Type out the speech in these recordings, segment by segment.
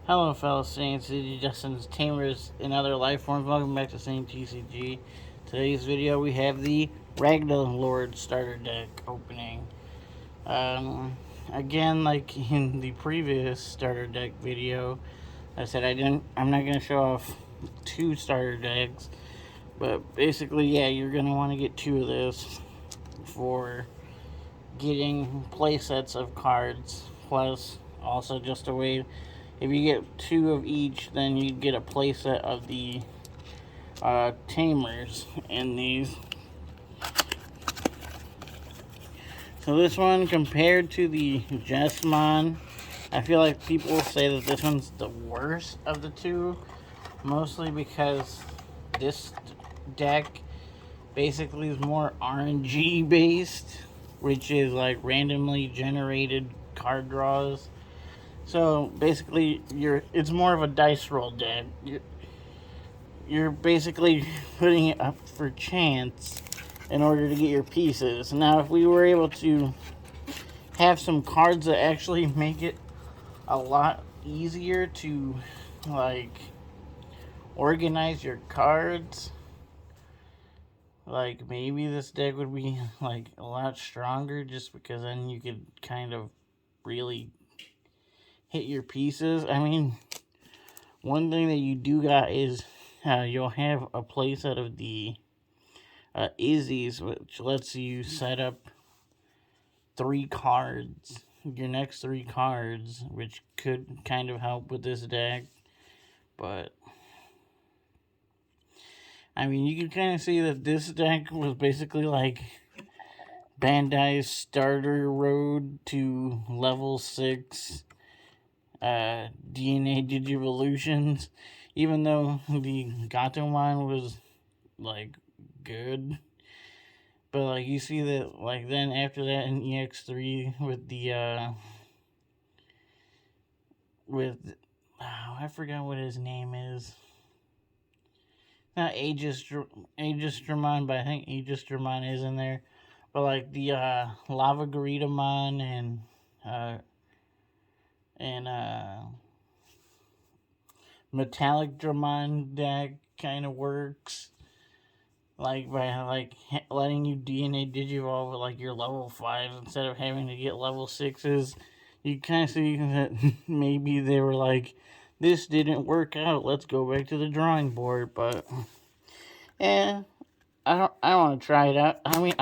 Hello, fellow Saiyans, Digidestined, Tamers, and other life forms. Welcome back to Saint TCG. Today's video, we have the Ragnaloadermon starter deck opening. Again, like in the previous starter deck video, I said I'm not gonna show off two starter decks, but basically, yeah, you're gonna want to get two of this for getting play sets of cards, plus also just a way. If you get two of each, then you'd get a playset of the Tamers in these. So this one, compared to the Digimon, I feel like people say that this one's the worst of the two, mostly because this deck basically is more RNG based, which is like randomly generated card draws. So basically, it's more of a dice roll deck. You're basically putting it up for chance in order to get your pieces. Now, if we were able to have some cards that actually make it a lot easier to like organize your cards, like maybe this deck would be like a lot stronger, just because then you could kind of really hit your pieces. I mean, one thing that you do got is you'll have a playset of the Izzy's, which lets you set up your next three cards, which could kind of help with this deck. But I mean, you can kind of see that this deck was basically like Bandai's starter road to level 6 DNA Digivolutions. Even though the Gatomon was like good, but like you see that, like then after that in EX3 with the I forgot what his name is. Not Aegis-Dramon, but I think Aegis-Dramon is in there. But like the Lava Greedamon and Metallic Dramon deck kind of works. Like by like letting you DNA Digivolve at like your level 5s instead of having to get level 6s. You kind of see that maybe they were like, this didn't work out, let's go back to the drawing board. But yeah, I want to try it out. I mean,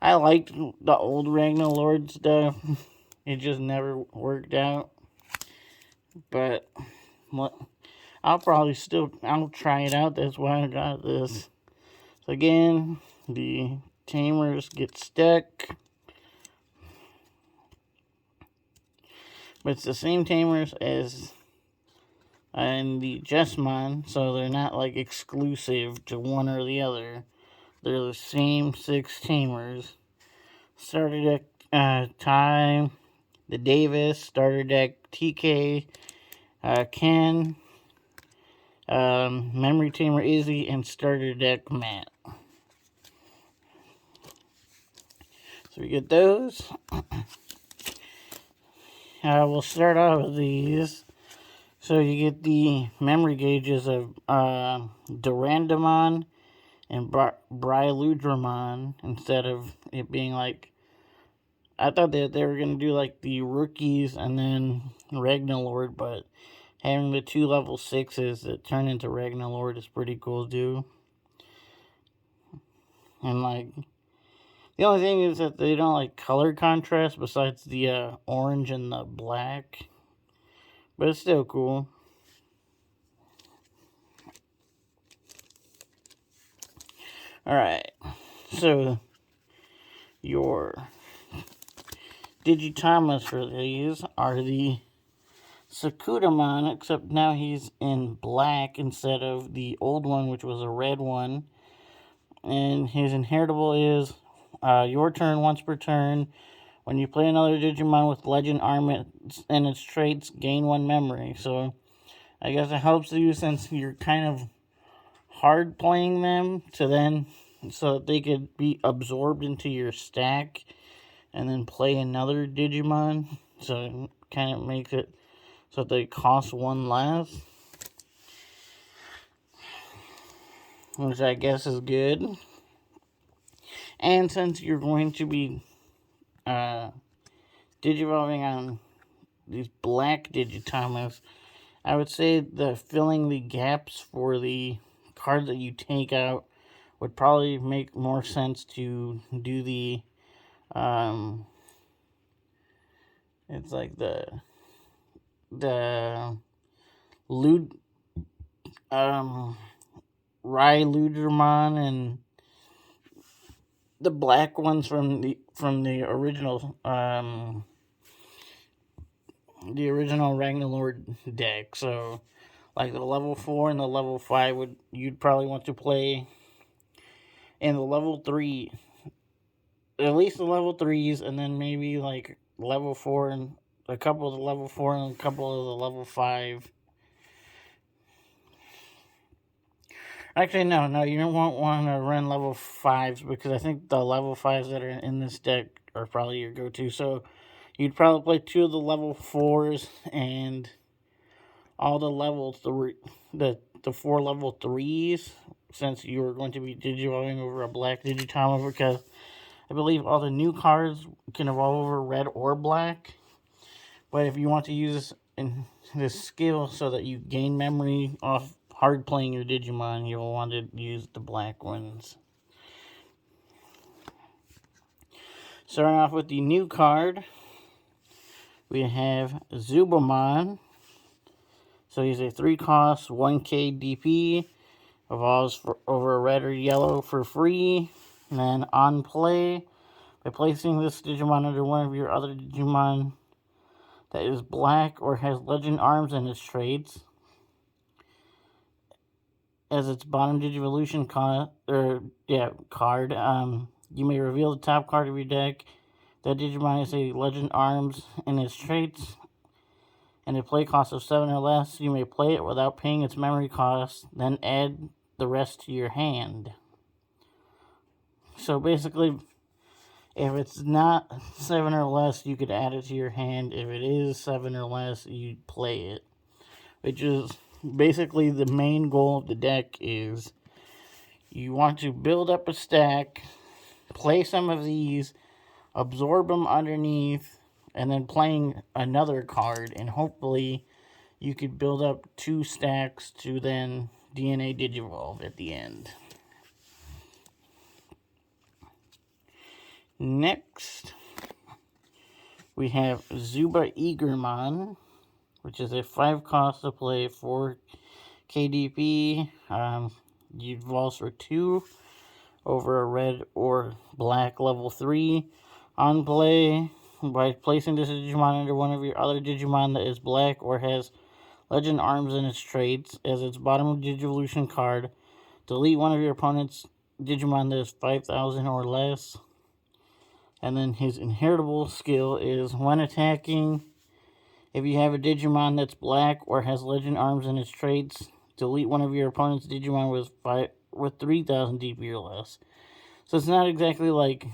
I liked the old Ragnaloadermon stuff. It just never worked out. But I'll try it out. That's why I got this. So again, the Tamers get stuck, but it's the same Tamers as in the Digimon, so they're not like exclusive to one or the other. They're the same 6 Tamers. Starter deck Ty, the Davis, starter deck TK, Ken, Memory Tamer Izzy, and starter deck Matt. So we get those. We'll start out with these. So you get the memory gauges of Durandamon and Bryaludramon, instead of it being like, I thought that they were going to do like the rookies and then Ragnaloadermon, but having the 2 level 6s that turn into Ragnaloadermon is pretty cool too. And like, the only thing is that they don't like color contrast besides the orange and the black. But it's still cool. Alright. So, your Digitamas for these are the Sakudamon, except now he's in black instead of the old one, which was a red one. And his inheritable is your turn once per turn. When you play another Digimon with Legend Armor and its traits, gain 1 memory. So, I guess it helps you since you're kind of hard playing them so that they could be absorbed into your stack and then play another Digimon. So, it kind of makes it so they cost one less, which I guess is good. And since you're going to be digivolving on these black Digitamers, I would say that filling the gaps for the cards that you take out would probably make more sense to do the it's like the Lud Ragnaloadermon and the black ones from the original Ragnalord deck. So like the level 4 and the level 5 you'd probably want to play in the level 3, at least the level 3s, and then maybe like level 4 and a couple of the level 4 and a couple of the level 5. Actually, no, you don't want to run level 5s, because I think the level 5s that are in this deck are probably your go-to. So you'd probably play 2 of the level 4s and all the level 3, the 4 level 3s, since you are going to be digivolving over a black Digitama, because I believe all the new cards can evolve over red or black. But if you want to use this skill so that you gain memory off hard playing your Digimon, you'll want to use the black ones. Starting off with the new card, we have Zubamon. So he's a 3-cost, 1k DP, evolves over a red or yellow for free. And then on play, by placing this Digimon under one of your other Digimon that is black or has legend arms in its traits, as its bottom Digivolution card, you may reveal the top card of your deck. That Digimon has a legend arms in its traits and a play cost of 7 or less. You may play it without paying its memory cost, then add the rest to your hand. So basically, if it's not 7 or less, you could add it to your hand. If it is 7 or less, you play it. Which is basically the main goal of the deck. Is you want to build up a stack, play some of these, absorb them underneath, and then playing another card, and hopefully you could build up 2 stacks to then DNA Digivolve at the end. Next, we have Zuba Eagermon, which is a 5-cost to play, 4 KDP. You evolve for 2 over a red or black level 3. On play, by placing this Digimon under one of your other Digimon that is black or has legend arms in its traits as its bottom Digivolution card, delete one of your opponent's Digimon that is 5,000 or less. And then his inheritable skill is when attacking, if you have a Digimon that's black or has legend arms in its traits, delete one of your opponent's Digimon with 3,000 DP or less. So it's not exactly like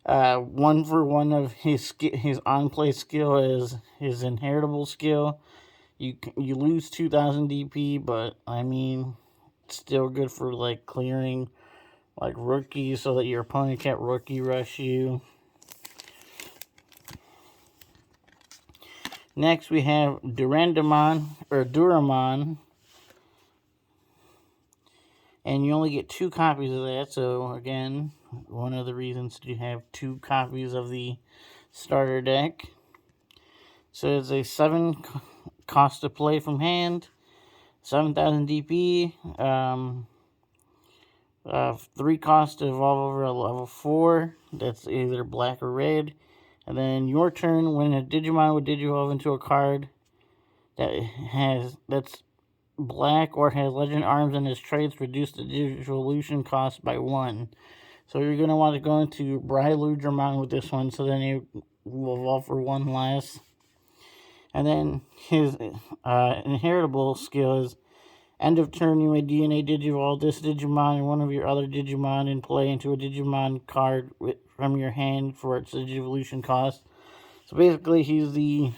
1 for 1 of his on-play skill is his inheritable skill. You lose 2,000 DP, but I mean, it's still good for like clearing like rookies so that your opponent can't rookie rush you. Next we have Duramon. And you only get 2 copies of that, so again, one of the reasons to have 2 copies of the starter deck. So it's a 7 cost to play from hand, 7,000 DP, 3 costs to evolve over a level 4. That's either black or red. And then your turn, when a Digimon would digivolve into a card that's black or has legend arms in its traits, reduce the Digivolution cost by 1. So you're going to want to go into Ragnaloadermon with this one, so then it will evolve for 1 less. And then his inheritable skill is end of turn, you may DNA Digivolve this Digimon and one of your other Digimon and play into a Digimon card from your hand for its Digivolution cost. So basically, he's the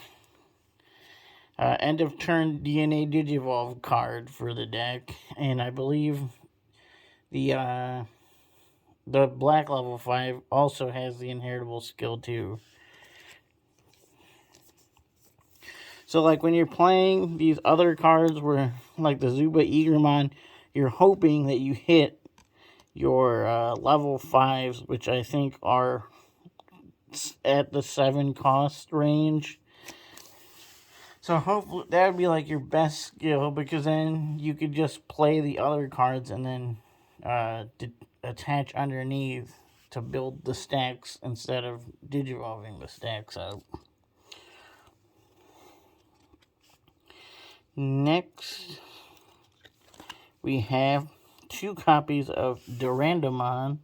end of turn DNA Digivolve card for the deck, and I believe the black level 5 also has the inheritable skill too. So like when you're playing these other cards where like the Zuba Eagermon, you're hoping that you hit your level 5s, which I think are at the 7 cost range. So hopefully that would be like your best skill, because then you could just play the other cards and then attach underneath to build the stacks instead of digivolving the stacks out. Next, we have 2 copies of Durandamon.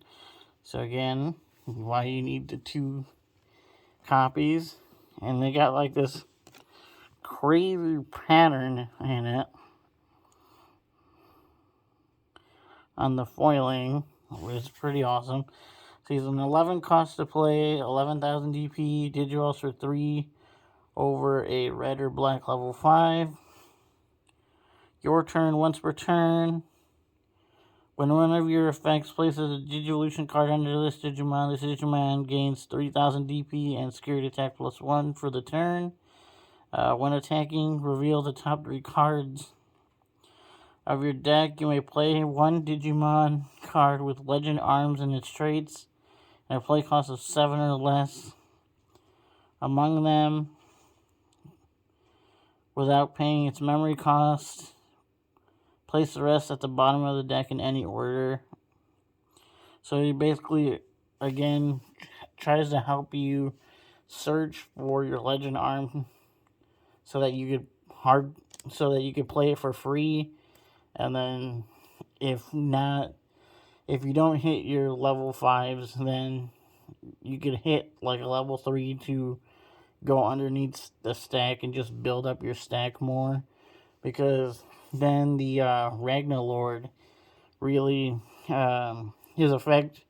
So again, why you need the 2 copies. And they got like this crazy pattern in it on the foiling, which is pretty awesome. So he's an 11 cost to play, 11,000 DP, Digivolves for 3 over a red or black level 5. Your turn, once per turn. When one of your effects places a Digivolution card under this Digimon gains 3,000 DP and Security Attack +1 for the turn. When attacking, reveal the top 3 cards of your deck. You may play 1 Digimon card with Legend Arms and its traits, and a play cost of 7 or less among them without paying its memory cost. Place the rest at the bottom of the deck in any order. So he basically, again, tries to help you search for your Legend Arm so that you could play it for free. And then if you don't hit your level 5s, then you could hit like a level 3 to go underneath the stack and just build up your stack more, because then the Ragnaloadermon really, his effect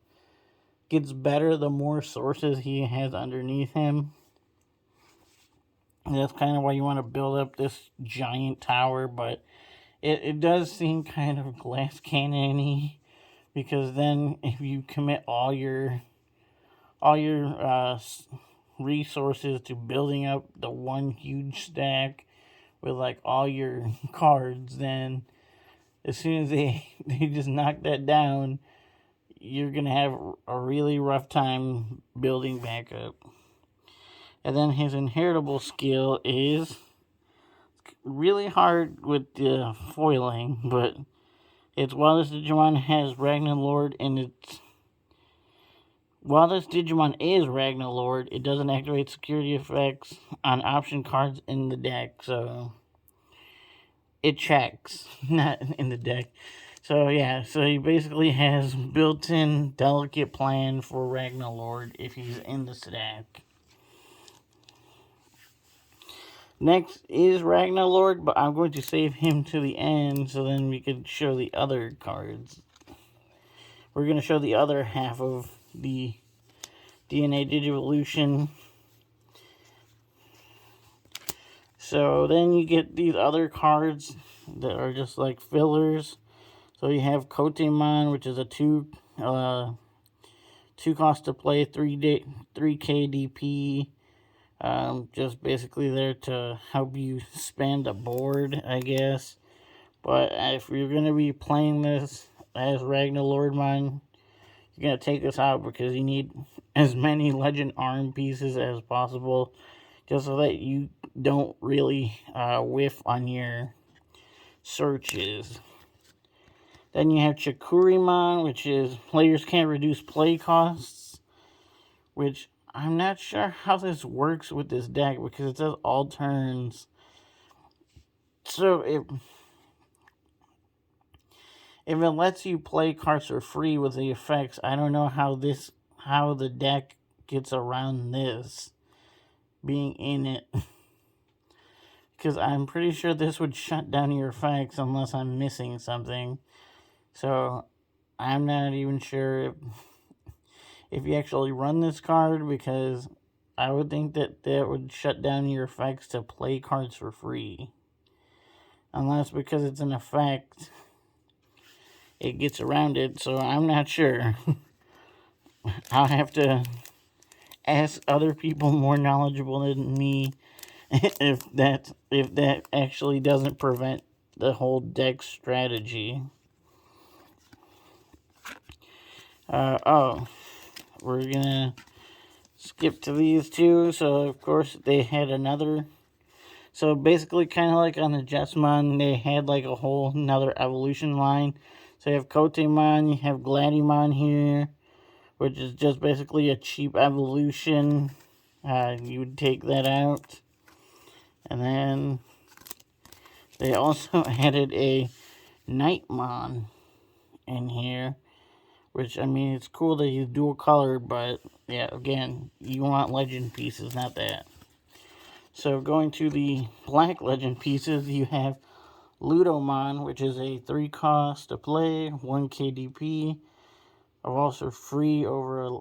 gets better the more sources he has underneath him. And that's kind of why you want to build up this giant tower, but it does seem kind of glass cannon-y, because then if you commit all your resources to building up the one huge stack with like all your cards, then as soon as they just knock that down, you're gonna have a really rough time building back up. And then his inheritable skill is really hard with the foiling, but it's while this Digimon has Ragnaloadermon in its... While this Digimon is Ragnaloadermon, it doesn't activate security effects on option cards in the deck, so it checks, not in the deck. So yeah, so he basically has built-in delicate plan for Ragnaloadermon if he's in the stack. Next is Ragnaloadermon, but I'm going to save him to the end so then we can show the other cards. We're going to show the other half of the DNA Digivolution. So then you get these other cards that are just like fillers. So you have Kotemon, which is a 2 cost to play, 3k DP. Just basically there to help you spend a board, I guess. But if you're going to be playing this as Ragnaloadermon, you're going to take this out because you need as many Legend Arm pieces as possible, just so that you don't really whiff on your searches. Then you have Chikurimon, which is players can't reduce play costs, which I'm not sure how this works with this deck because it says all turns. So if it lets you play cards for free with the effects, I don't know how the deck gets around this being in it. Because I'm pretty sure this would shut down your effects unless I'm missing something. So I'm not even sure if you actually run this card, because I would think that that would shut down your effects to play cards for free. Unless because it's an effect, it gets around it, so I'm not sure. I'll have to ask other people more knowledgeable than me if that actually doesn't prevent the whole deck strategy. Oh, we're gonna skip to these two. So of course they had another. So basically, kind of like on the Jetsmon, they had like a whole another evolution line. So you have Kotemon, you have Gladymon here, which is just basically a cheap evolution. You would take that out. And then they also added a Nightmon in here, which, I mean, it's cool that he's dual colored, but yeah, again, you want legend pieces, not that. So going to the black legend pieces, you have Ludomon, which is a 3 cost to play, 1 KDP. Also free over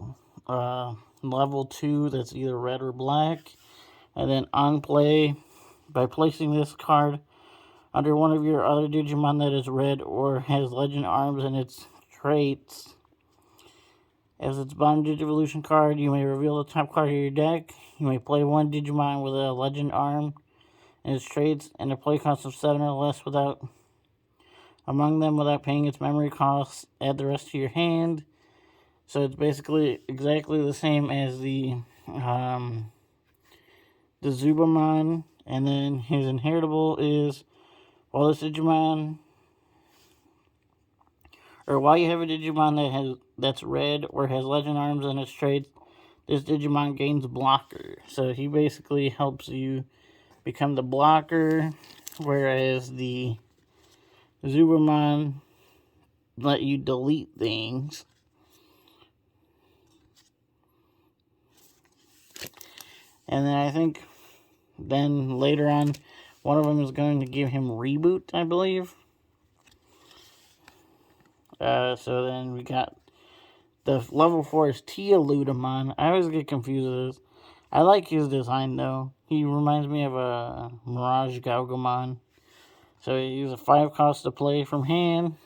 level 2 that's either red or black. And then on play, by placing this card under one of your other Digimon that is red or has legend arms and its traits, as its bottom Digivolution card, you may reveal the top card of your deck. You may play one Digimon with a legend arm and its traits and a play cost of 7 or less among them without paying its memory costs. Add the rest to your hand. So it's basically exactly the same as the Zubamon, and then his inheritable is while this Digimon, or while you have a Digimon that's red or has legend arms and its traits, this Digimon gains blocker. So he basically helps you become the blocker, whereas the Zubamon let you delete things. And then I think then later on, one of them is going to give him reboot, I believe. So then we got the level 4 is Tia Ludamon. I always get confused with this. I like his design though. He reminds me of a Mirage Gaugamon. So he's a 5 cost to play from hand,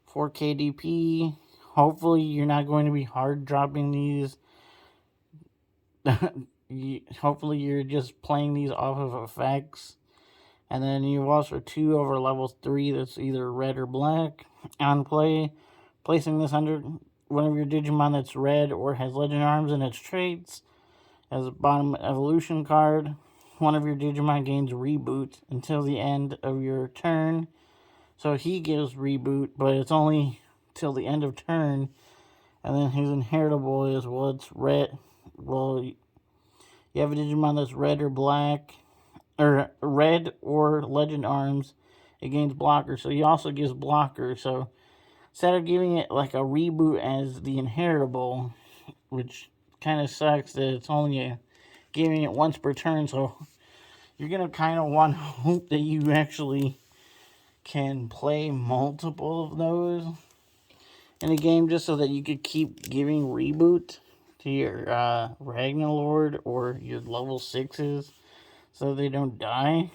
4 KDP. Hopefully you're not going to be hard dropping these. Hopefully you're just playing these off of effects. And then you have also 2 over level 3 that's either red or black. On play, placing this under one of your Digimon that's red or has legend arms and its traits. As a bottom evolution card, one of your Digimon gains reboot until the end of your turn. So he gives reboot, but it's only till the end of turn. And then his inheritable is, well, it's red. Well, you have a Digimon that's red or black, or red or legend arms, it gains blocker. So he also gives blocker. So instead of giving it like a reboot as the inheritable, which kind of sucks that it's only giving it once per turn, so you're going to kind of want to hope that you actually can play multiple of those in a game just so that you could keep giving reboot to your Ragnalord or your level 6s so they don't die.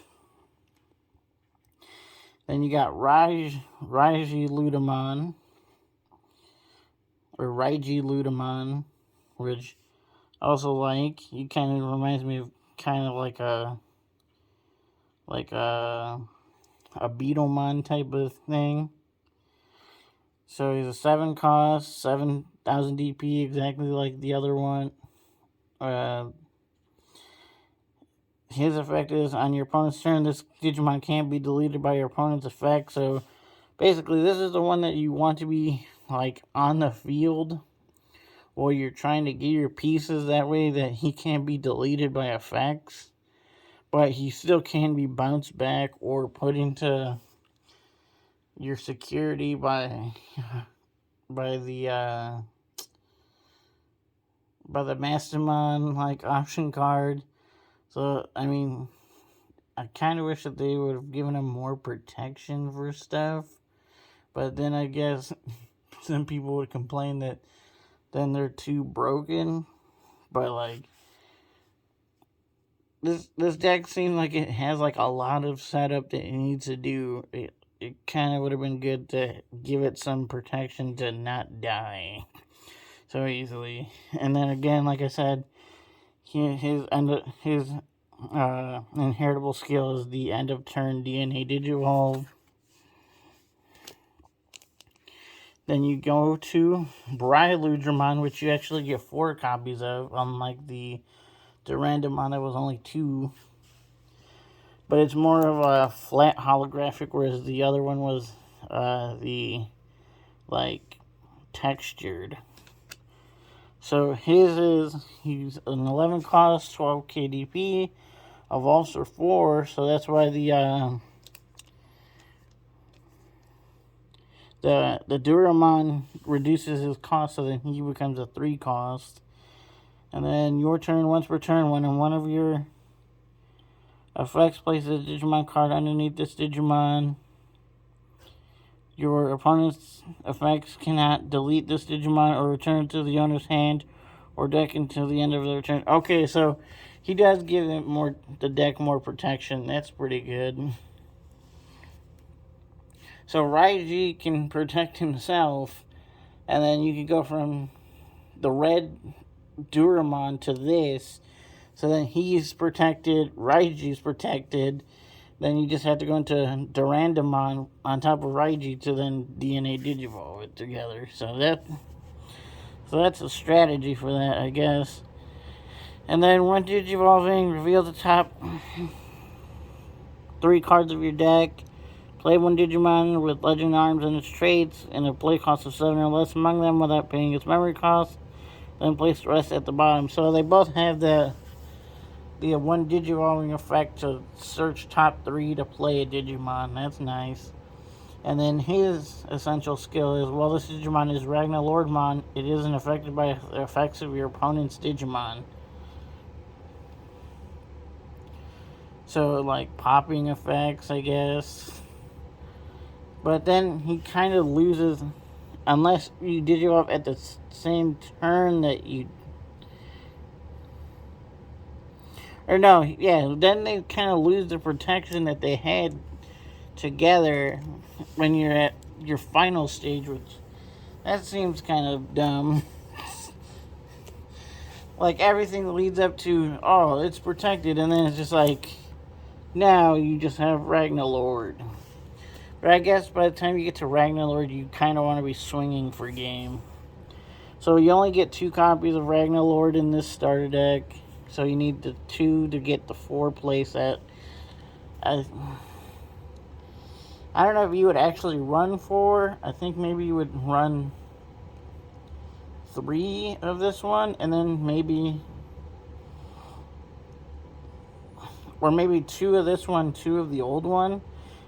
Then you got Raiji Ludamon, or Raiji Ludamon, which I also like. He kind of reminds me of kind of like a Beetlemon type of thing. So he's a 7 cost, 7,000 DP, exactly like the other one. His effect is on your opponent's turn, this Digimon can't be deleted by your opponent's effect. So basically, this is the one that you want to be like on the field while you're trying to get your pieces. That way that he can't be deleted by effects, but he still can be bounced back or put into your security by the Mastermon like option card. So I mean, I kind of wish that they would have given him more protection for stuff, but then I guess some people would complain that then they're too broken. But like, this deck seems like it has like a lot of setup that it needs to do. It kind of would have been good to give it some protection to not die so easily. And then again, like I said, his inheritable skill is the end of turn DNA Digivolve. Then you go to Ragnaloadermon, which you actually get 4 copies of, unlike the Digidestined that was only 2. But it's more of a flat holographic, whereas the other one was the like textured. So he's an 11 cost, 12 KDP, evolves for 4, so that's why the Duramon reduces his cost, so then he becomes a 3 cost. And then your turn, once per turn, when one of your effects places a Digimon card underneath this Digimon, your opponent's effects cannot delete this Digimon or return it to the owner's hand or deck until the end of their turn. Okay, so he does give the deck more protection. That's pretty good. So Raiji can protect himself, and then you can go from the red Duramon to this. So then he's protected, Raiji's protected. Then you just have to go into Durandamon on top of Raiji to then DNA Digivolve it together. So that's a strategy for that, I guess. And then when Digivolving, reveal the top 3 cards of your deck. Play 1 Digimon with Legend Arms and its traits, and a play cost of 7 or less among them without paying its memory cost. Then place the rest at the bottom. So they both have the 1 Digivolving effect to search top 3 to play a Digimon. That's nice. And then his essential skill is, while this Digimon is Ragnaloadermon, it isn't affected by the effects of your opponent's Digimon. So, like, popping effects, I guess. But then he kind of loses, unless you Digivolve at the same turn that you... Or no, yeah, then they kind of lose the protection that they had together when you're at your final stage, which that seems kind of dumb. Like, everything leads up to, oh, it's protected, and then it's just like, now you just have Ragnalord. But I guess by the time you get to Ragnalord, you kind of want to be swinging for game. So you only get 2 copies of Ragnalord in this starter deck. So you need the 2 to get the 4 playset. I don't know if you would actually run 4. I think maybe you would run 3 of this one, and then maybe... Or maybe 2 of this one, 2 of the old one.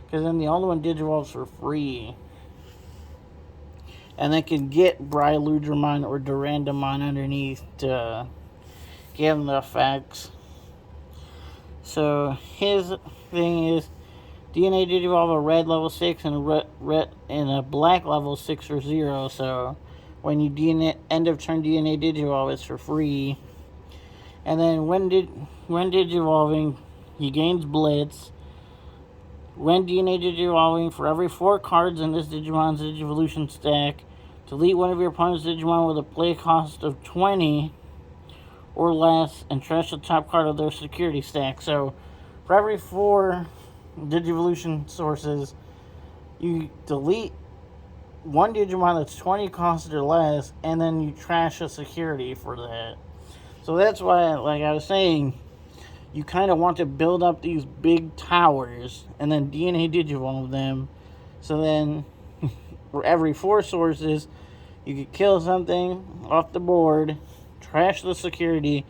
Because then the old one Digivolves for free. And they can get Ragnaloadermon or Durandamon underneath to give them the effects. So his thing is DNA Digivolve a red level 6 and a black level 6 or 0. So when you end of turn DNA Digivolve, it's for free. And then when Digivolving, he gains Blitz. When DNA Digivolving, for every 4 cards in this Digimon's Digivolution stack, delete one of your opponent's Digimon with a play cost of 20 or less and trash the top card of their security stack. So, for every 4 Digivolution sources, you delete 1 Digimon that's 20 cost or less, and then you trash a security for that. So that's why, like I was saying, you kind of want to build up these big towers and then DNA Digivolve them. So then, for every 4 sources, you could kill something off the board, trash the security,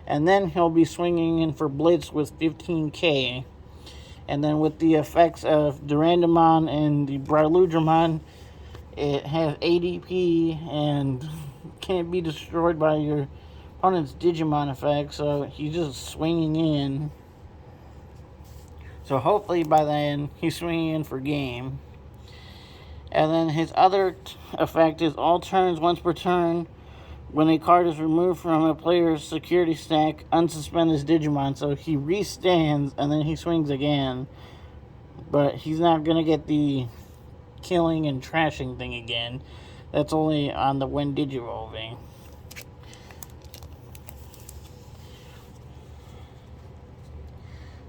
and then he'll be swinging in for Blitz with 15k. And then with the effects of Durandamon and the Ragnaloadermon, it has ADP and can't be destroyed by your opponent's Digimon effect, so he's just swinging in. So hopefully by then, he's swinging in for game. And then his other effect is all turns once per turn. When a card is removed from a player's security stack, unsuspend his Digimon. So he restands and then he swings again. But he's not going to get the killing and trashing thing again. That's only on the when Digivolving.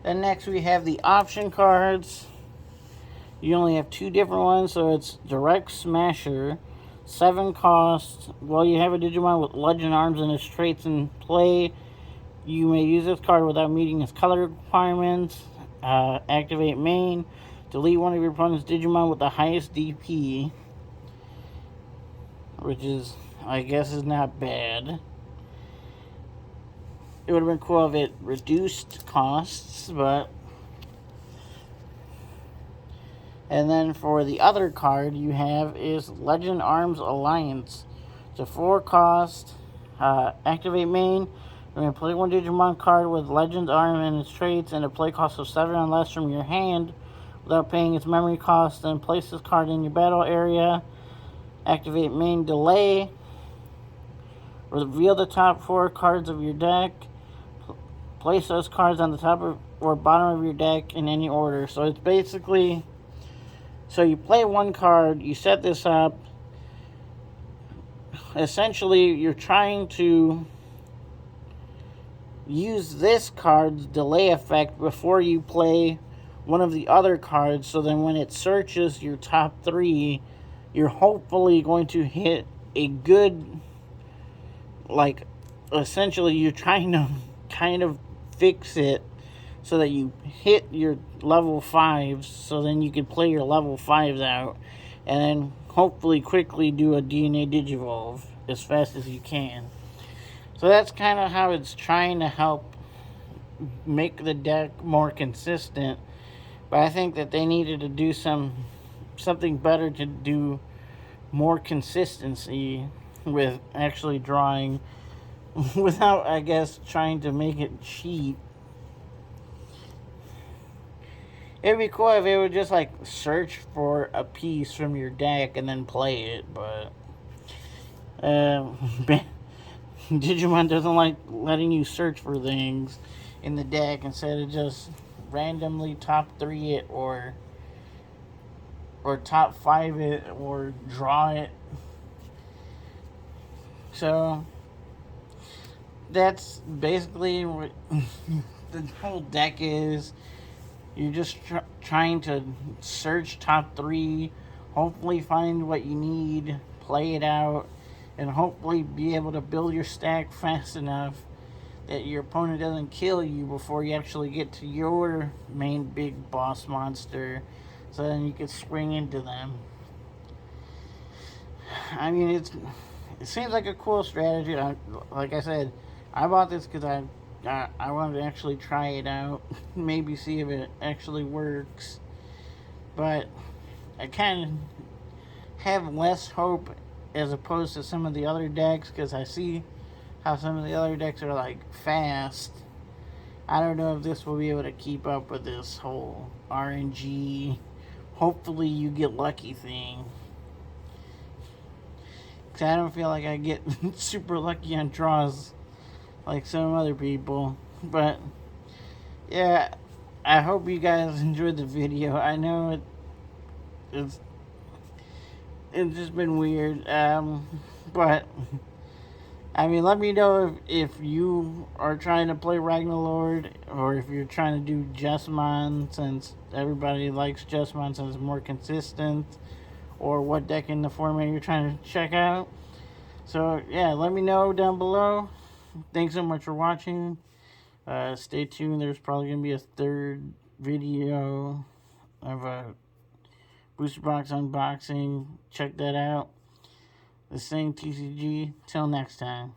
Then next we have the option cards. You only have 2 different ones, so it's Direct Smasher. 7 costs. While you have a Digimon with Legend Arms and its traits in play, you may use this card without meeting its color requirements. Activate main. Delete one of your opponent's Digimon with the highest DP. Which is, I guess, is not bad. It would have been cool if it reduced costs, but... And then for the other card you have is Legend Arms Alliance. It's a 4 cost. Activate main. You're going to play one Digimon card with Legend Arm and its traits and a play cost of 7 or less from your hand without paying its memory cost. Then place this card in your battle area. Activate main delay. Reveal the top 4 cards of your deck. Place those cards on the top of, or bottom of your deck in any order. So it's basically... So you play one card, you set this up. Essentially, you're trying to use this card's delay effect before you play one of the other cards. So then when it searches your top 3, you're hopefully going to hit a good... Like, essentially, you're trying to kind of fix it so that you hit your level 5s, so then you can play your level 5s out, and then hopefully quickly do a DNA Digivolve as fast as you can. So that's kind of how it's trying to help make the deck more consistent, but I think that they needed to do something better to do more consistency with actually drawing without, I guess, trying to make it cheap. It'd be cool if it would just, like, search for a piece from your deck and then play it, but... Digimon doesn't like letting you search for things in the deck instead of just randomly top 3 it or top 5 it or draw it. So... That's basically what the whole deck is. You're just trying to search top 3, hopefully find what you need, play it out, and hopefully be able to build your stack fast enough that your opponent doesn't kill you before you actually get to your main big boss monster, so then you can swing into them. I mean, it seems like a cool strategy. Like I said, I bought this because I wanted to actually try it out, maybe see if it actually works. But I kind of have less hope as opposed to some of the other decks, because I see how some of the other decks are like fast. I don't know if this will be able to keep up with this whole RNG, hopefully you get lucky thing. Because I don't feel like I get super lucky on draws like some other people. But yeah, I hope you guys enjoyed the video. I know it's just been weird, but I mean, let me know if you are trying to play Ragnaload, or if you're trying to do Jessamon, since everybody likes Jessamon since it's more consistent, or what deck in the format you're trying to check out. So yeah, let me know down below. Thanks so much for watching. Stay tuned. There's probably going to be a 3rd video of a booster box unboxing. Check that out. The same TCG. Till next time.